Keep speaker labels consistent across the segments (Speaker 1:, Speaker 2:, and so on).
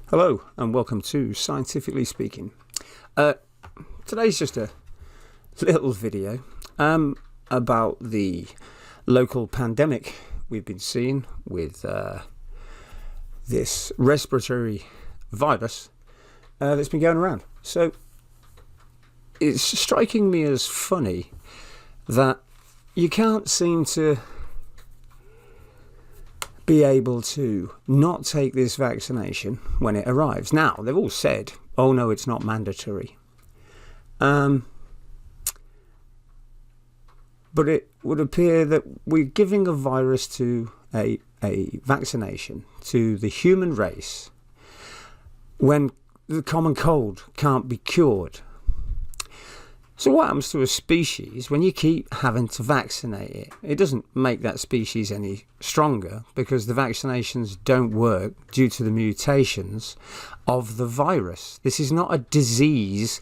Speaker 1: Hello and welcome to Scientifically Speaking. Today's just a little video about the local pandemic we've been seeing with this respiratory virus that's been going around. So it's striking me as funny that you can't seem to be able to not take this vaccination when it arrives. Now, they've all said, oh no, it's not mandatory. But it would appear that we're giving a virus to a vaccination to the human race when the common cold can't be cured. So what happens to a species when you keep having to vaccinate it? It doesn't make that species any stronger because the vaccinations don't work due to the mutations of the virus. This is not a disease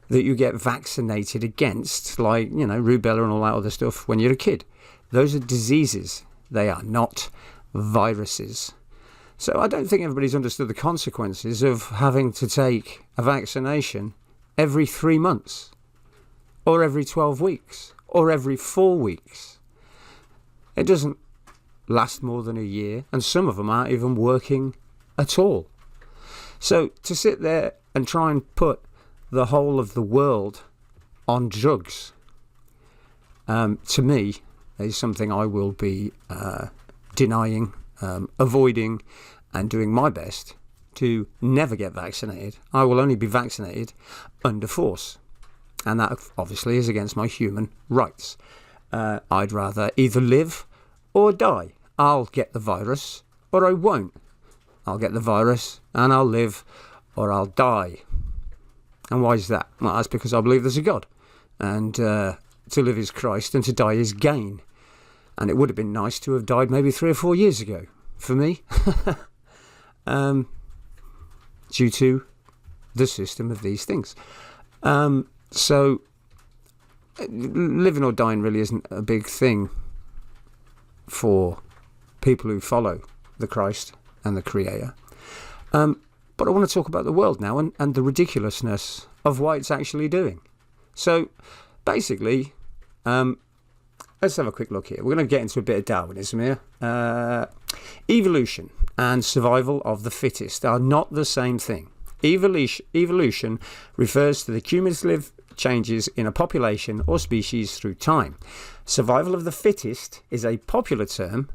Speaker 1: that you get vaccinated against, like, rubella and all that other stuff when you're a kid. Those are diseases. They are not viruses. So I don't think everybody's understood the consequences of having to take a vaccination every 3 months. Or every 12 weeks, or every 4 weeks. It doesn't last more than a year, and some of them aren't even working at all. So to sit there and try and put the whole of the world on drugs, to me, is something I will be denying, avoiding, and doing my best to never get vaccinated. I will only be vaccinated under force. And that obviously is against my human rights. I'd rather either live or die. I'll get the virus or I won't. I'll get the virus and I'll live or I'll die. And why is that? Well, that's because I believe there's a God. And to live is Christ and to die is gain. And it would have been nice to have died maybe 3 or 4 years ago for me. Due to the system of these things. So, living or dying really isn't a big thing for people who follow the Christ and the Creator. But I want to talk about the world now and the ridiculousness of what it's actually doing. So, basically, let's have a quick look here. We're going to get into a bit of Darwinism here. Evolution and survival of the fittest are not the same thing. Evolution refers to the cumulative changes in a population or species through time. Survival of the fittest is a popular term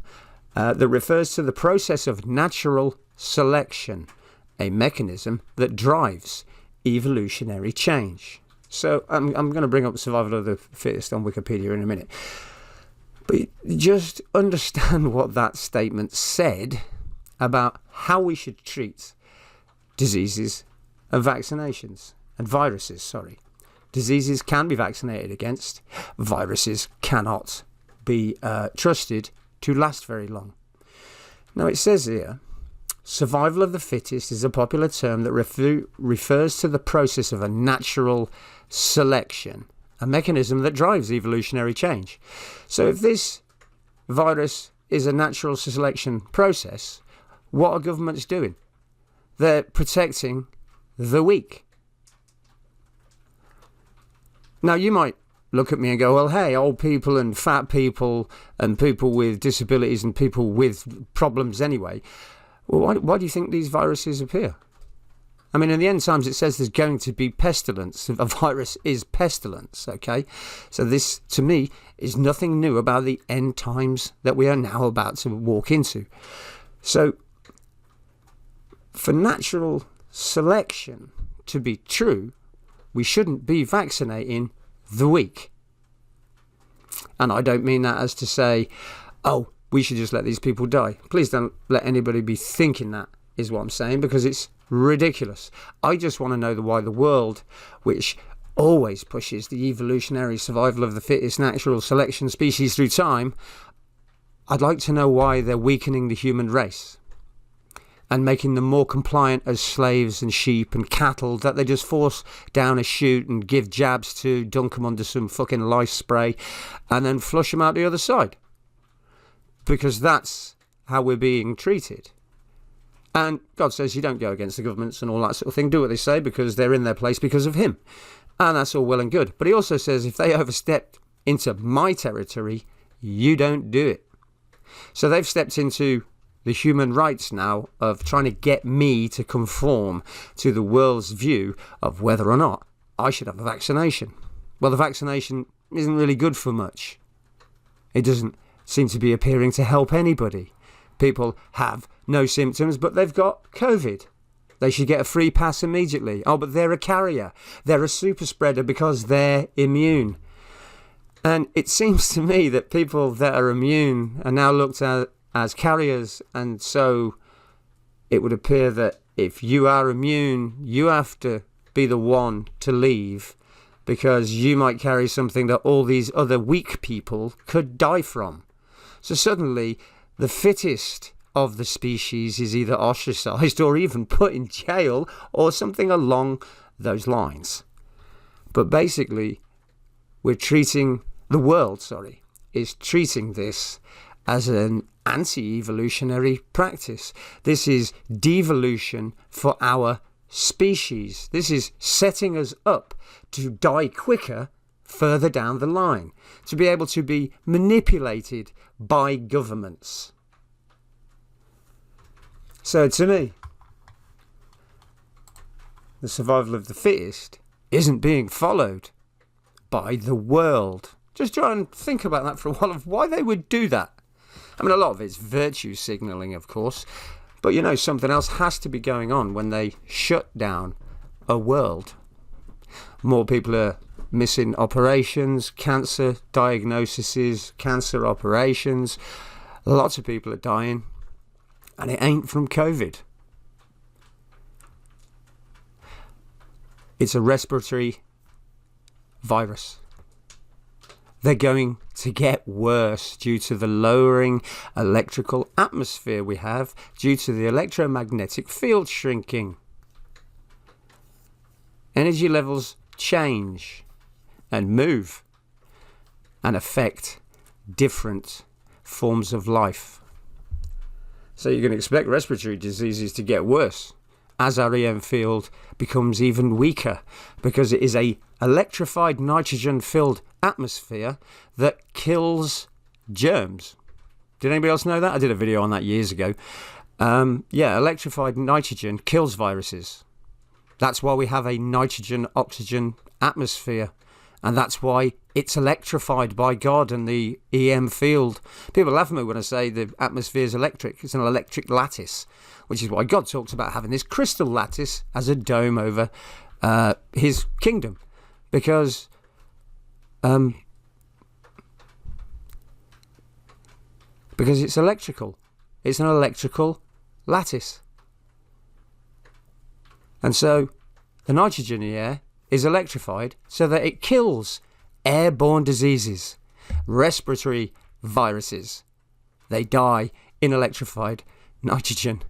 Speaker 1: that refers to the process of natural selection, a mechanism that drives evolutionary change. So I'm going to bring up survival of the fittest on Wikipedia in a minute. But just understand what that statement said about how we should treat diseases and vaccinations and viruses, Diseases can be vaccinated against. Viruses cannot be trusted to last very long. Now it says here, survival of the fittest is a popular term that refers to the process of a natural selection, a mechanism that drives evolutionary change. So if this virus is a natural selection process, what are governments doing? They're protecting the weak. Now, you might look at me and go, well, hey, old people and fat people and people with disabilities and people with problems anyway. Well, why do you think these viruses appear? I mean, in the end times, it says there's going to be pestilence. A virus is pestilence, okay? So this, to me, is nothing new about the end times that we are now about to walk into. So, for natural selection to be true, we shouldn't be vaccinating the weak. And I don't mean that as to say, oh, we should just let these people die. Please don't let anybody be thinking that, is what I'm saying, because it's ridiculous. I just want to know why the world, which always pushes the evolutionary survival of the fittest natural selection species through time, I'd like to know why they're weakening the human race and making them more compliant as slaves and sheep and cattle that they just force down a chute and give jabs to, dunk them under some fucking lice spray and then flush them out the other side. Because that's how we're being treated. And God says you don't go against the governments and all that sort of thing. Do what they say because they're in their place because of him. And that's all well and good. But he also says if they overstep into my territory, you don't do it. So they've stepped into the human rights now of trying to get me to conform to the world's view of whether or not I should have a vaccination. Well, the vaccination isn't really good for much. It doesn't seem to be appearing to help anybody. People have no symptoms, but they've got COVID. They should get a free pass immediately. Oh, but they're a carrier. They're a super spreader because they're immune. And it seems to me that people that are immune are now looked at as carriers. And so it would appear that if you are immune, you have to be the one to leave because you might carry something that all these other weak people could die from. So suddenly the fittest of the species is either ostracized or even put in jail or something along those lines. But basically, the world is treating this as an anti-evolutionary practice. This is devolution for our species. This is setting us up to die quicker further down the line, to be able to be manipulated by governments. So to me, the survival of the fittest isn't being followed by the world. Just try and think about that for a while of why they would do that. I mean, a lot of it's virtue signalling, of course, but something else has to be going on when they shut down a world. More people are missing operations, cancer diagnoses, cancer operations. Lots of people are dying. And it ain't from COVID. It's a respiratory virus. They're going to get worse due to the lowering electrical atmosphere we have, due to the electromagnetic field shrinking. Energy levels change and move and affect different forms of life. So you can expect respiratory diseases to get worse as our EM field becomes even weaker because it is a electrified nitrogen-filled atmosphere that kills germs. Did anybody else know that? I did a video on that years ago. Electrified nitrogen kills viruses. That's why we have a nitrogen-oxygen atmosphere. And that's why it's electrified by God and the EM field. People laugh at me when I say the atmosphere is electric. It's an electric lattice, which is why God talks about having this crystal lattice as a dome over his kingdom. Because it's electrical. It's an electrical lattice. And so the nitrogen in the air is electrified so that it kills airborne diseases, respiratory viruses. They die in electrified nitrogen.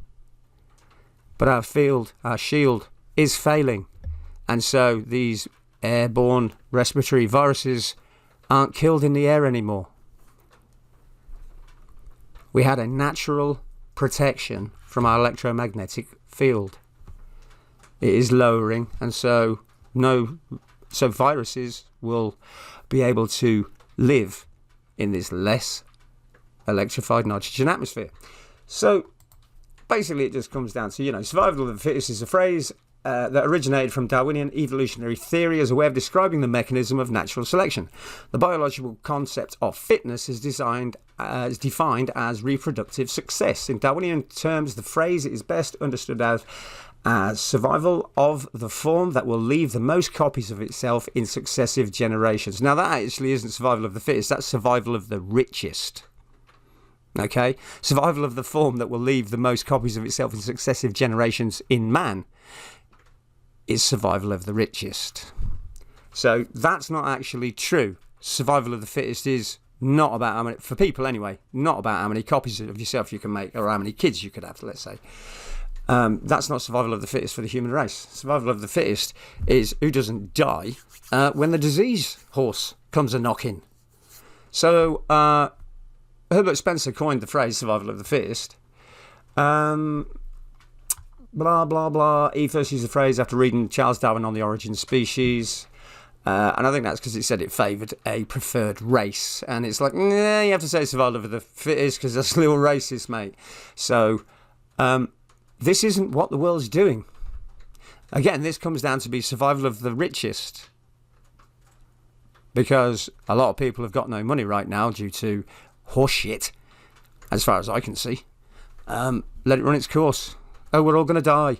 Speaker 1: But our shield is failing. And so these airborne respiratory viruses aren't killed in the air anymore. We had a natural protection from our electromagnetic field. It is lowering, and so viruses will be able to live in this less electrified nitrogen atmosphere. So basically it just comes down to, survival of the fittest is a phrase that originated from Darwinian evolutionary theory as a way of describing the mechanism of natural selection. The biological concept of fitness is defined as reproductive success. In Darwinian terms, the phrase is best understood as survival of the form that will leave the most copies of itself in successive generations. Now, that actually isn't survival of the fittest, that's survival of the richest. Okay? Survival of the form that will leave the most copies of itself in successive generations in man is survival of the richest. So that's not actually true. Survival of the fittest is not about how many, for people anyway, not about how many copies of yourself you can make or how many kids you could have, let's say. That's not survival of the fittest for the human race. Survival of the fittest is who doesn't die when the disease horse comes a-knocking. So Herbert Spencer coined the phrase survival of the fittest. blah, blah, blah. He first used the phrase after reading Charles Darwin on the Origin of Species. And I think that's because it said it favoured a preferred race. And it's like, nah, you have to say survival of the fittest because that's a little racist, mate. So this isn't what the world's doing. Again, this comes down to be survival of the richest. Because a lot of people have got no money right now due to horseshit, as far as I can see. Let it run its course. Oh, we're all going to die.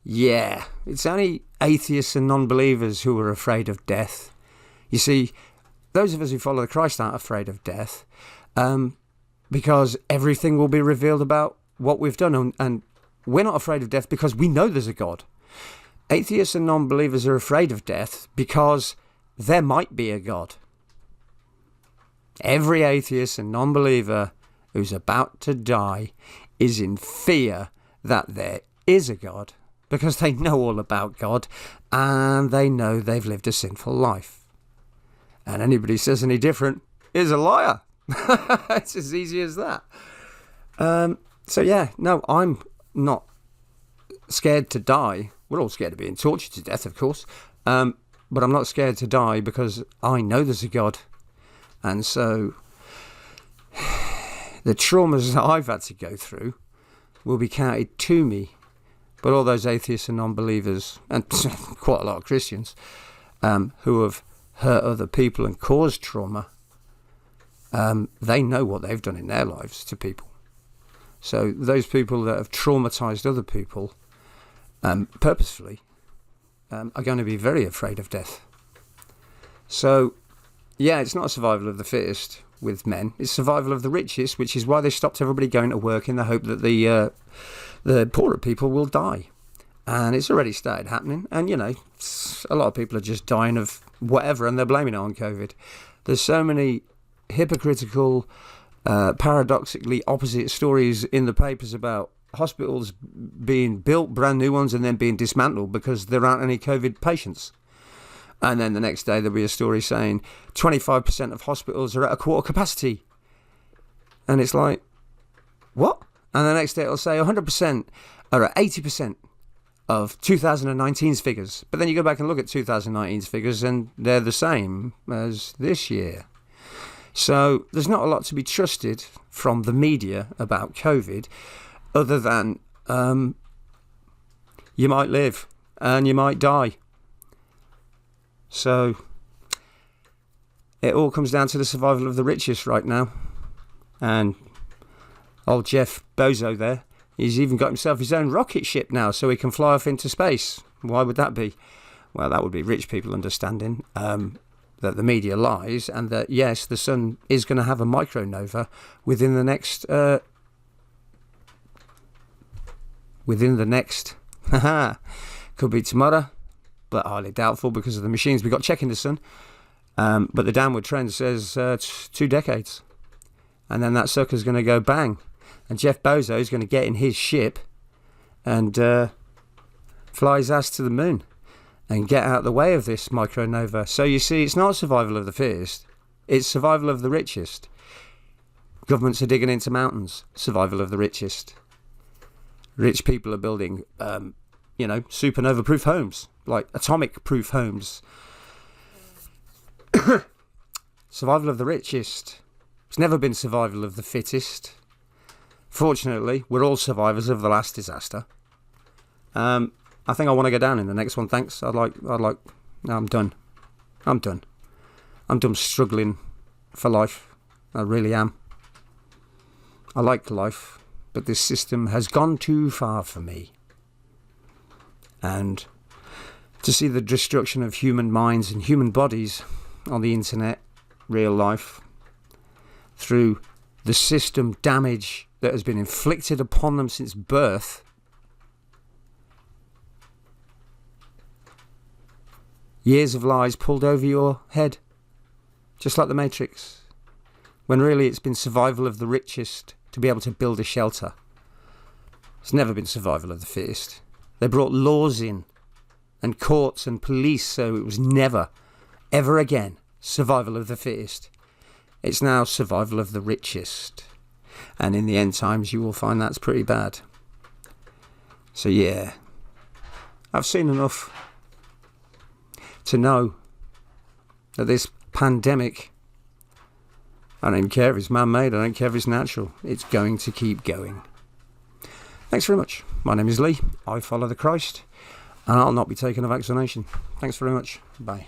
Speaker 1: Yeah, it's only atheists and non-believers who are afraid of death. You see, those of us who follow the Christ aren't afraid of death because everything will be revealed about what we've done. And we're not afraid of death because we know there's a God. Atheists and non-believers are afraid of death because there might be a God. Every atheist and non-believer who's about to die is in fear that there is a God because they know all about God and they know they've lived a sinful life. And anybody who says any different is a liar. It's as easy as that. So yeah, no, I'm not scared to die. We're all scared of being tortured to death, of course. But I'm not scared to die because I know there's a God. And so the traumas that I've had to go through will be counted to me. But all those atheists and non-believers, and quite a lot of Christians, who have hurt other people and caused trauma, they know what they've done in their lives to people. So those people that have traumatized other people purposefully are going to be very afraid of death. So, yeah, it's not survival of the fittest with men. It's survival of the richest, which is why they stopped everybody going to work in the hope that the poorer people will die. And it's already started happening. And, you know, a lot of people are just dying of whatever, and they're blaming it on COVID. There's so many hypocritical, paradoxically opposite stories in the papers about hospitals being built, brand new ones, and then being dismantled because there aren't any COVID patients. And then the next day there'll be a story saying 25% of hospitals are at a quarter capacity. And it's like, what? And the next day it'll say 100% are at 80% of 2019's figures. But then you go back and look at 2019's figures and they're the same as this year. So there's not a lot to be trusted from the media about COVID, other than you might live and you might die. So it all comes down to the survival of the richest right now. And old Jeff Bezos there, he's even got himself his own rocket ship now so he can fly off into space. Why would that be? Well, that would be rich people understanding that the media lies and that, yes, the sun is going to have a micronova within the next... could be tomorrow, but highly doubtful because of the machines we got checking the sun. But the downward trend says 2 decades. And then that sucker's going to go bang. And Jeff Bezos is going to get in his ship and fly his ass to the moon and get out of the way of this micronova. So you see, it's not survival of the fittest. It's survival of the richest. Governments are digging into mountains. Survival of the richest. Rich people are building, supernova-proof homes, like atomic-proof homes. Survival of the richest. It's never been survival of the fittest. Fortunately, we're all survivors of the last disaster. I think I want to go down in the next one, thanks. No, I'm done. I'm done struggling for life. I really am. I like life. But this system has gone too far for me. And to see the destruction of human minds and human bodies on the internet, real life, through the system damage that has been inflicted upon them since birth, years of lies pulled over your head, just like the Matrix, when really it's been survival of the richest to be able to build a shelter. It's never been survival of the fittest. They brought laws in and courts and police, so it was never, ever again survival of the fittest. It's now survival of the richest. And in the end times, you will find that's pretty bad. So yeah, I've seen enough to know that this pandemic, I don't even care if it's man-made, I don't care if it's natural, it's going to keep going. Thanks very much. My name is Lee. I follow the Christ, and I'll not be taking a vaccination. Thanks very much. Bye.